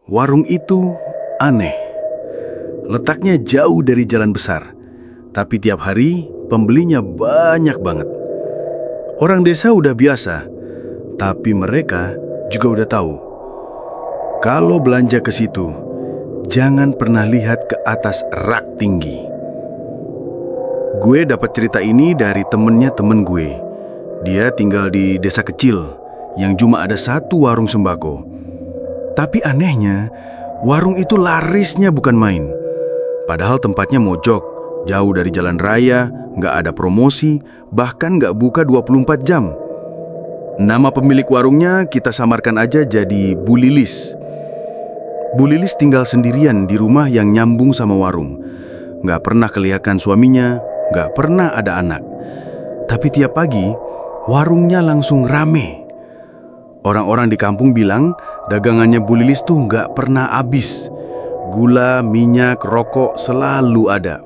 Warung itu aneh. Letaknya jauh dari jalan besar, tapi tiap hari pembelinya banyak banget. Orang desa udah biasa, tapi mereka juga udah tahu. Kalau belanja ke situ, jangan pernah lihat ke atas rak tinggi. Gue dapat cerita ini dari temennya temen gue. Dia tinggal di desa kecil yang cuma ada satu warung sembako. Tapi anehnya, warung itu larisnya bukan main. Padahal tempatnya mojok, jauh dari jalan raya, nggak ada promosi, bahkan nggak buka 24 jam. Nama pemilik warungnya kita samarkan aja jadi Bu Lilis. Bu Lilis tinggal sendirian di rumah yang nyambung sama warung. Nggak pernah kelihatan suaminya, nggak pernah ada anak. Tapi tiap pagi, warungnya langsung rame. Orang-orang di kampung bilang dagangannya Bu Lilis tuh nggak pernah habis. Gula, minyak, rokok selalu ada.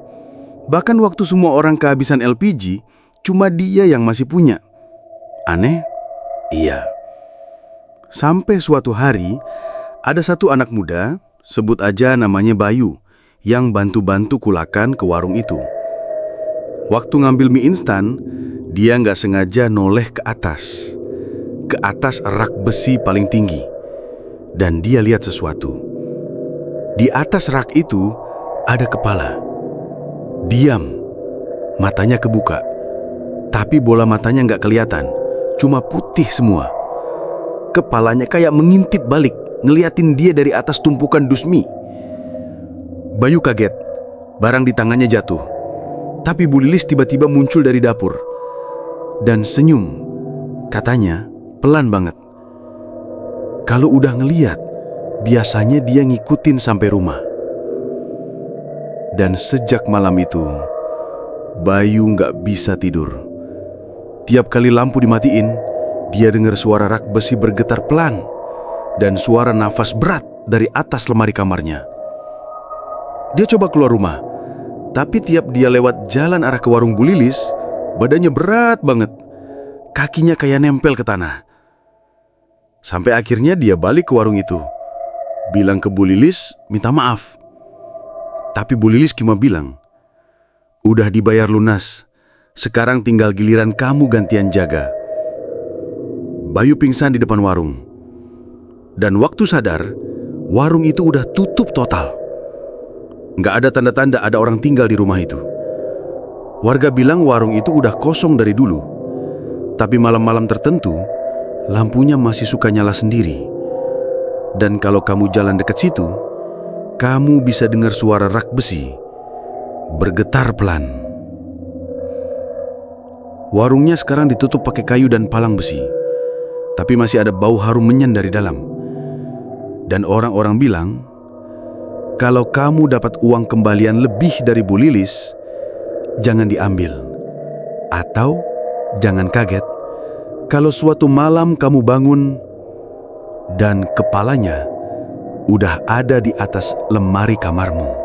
Bahkan waktu semua orang kehabisan LPG, cuma dia yang masih punya. Aneh? Iya. Sampai suatu hari, ada satu anak muda, sebut aja namanya Bayu, yang bantu-bantu kulakan ke warung itu. Waktu ngambil mie instan, dia nggak sengaja noleh ke atas rak besi paling tinggi. Dan dia lihat sesuatu. Di atas rak itu ada kepala. Diam, matanya kebuka. Tapi bola matanya nggak kelihatan, cuma putih semua. Kepalanya kayak mengintip balik, ngeliatin dia dari atas tumpukan dusmi. Bayu kaget, barang di tangannya jatuh. Tapi Bu Lilis tiba-tiba muncul dari dapur dan senyum. Katanya pelan banget. Kalau udah ngeliat, biasanya dia ngikutin sampai rumah. Dan sejak malam itu, Bayu nggak bisa tidur. Tiap kali lampu dimatiin, dia dengar suara rak besi bergetar pelan dan suara nafas berat dari atas lemari kamarnya. Dia coba keluar rumah, tapi tiap dia lewat jalan arah ke warung Bu Lilis, badannya berat banget. Kakinya kayak nempel ke tanah. Sampai akhirnya dia balik ke warung itu, bilang ke Bu Lilis minta maaf. Tapi Bu Lilis cuma bilang, "Udah dibayar lunas, sekarang tinggal giliran kamu gantian jaga." Bayu pingsan di depan warung. Dan waktu sadar, warung itu udah tutup total. Nggak ada tanda-tanda ada orang tinggal di rumah itu. Warga bilang warung itu udah kosong dari dulu. Tapi malam-malam tertentu, lampunya masih suka nyala sendiri. Dan kalau kamu jalan dekat situ, kamu bisa dengar suara rak besi bergetar pelan. Warungnya sekarang ditutup pakai kayu dan palang besi, tapi masih ada bau harum menyan dari dalam. Dan orang-orang bilang, kalau kamu dapat uang kembalian lebih dari Bu Lilis, jangan diambil. Atau jangan kaget kalau suatu malam kamu bangun dan kepalanya udah ada di atas lemari kamarmu.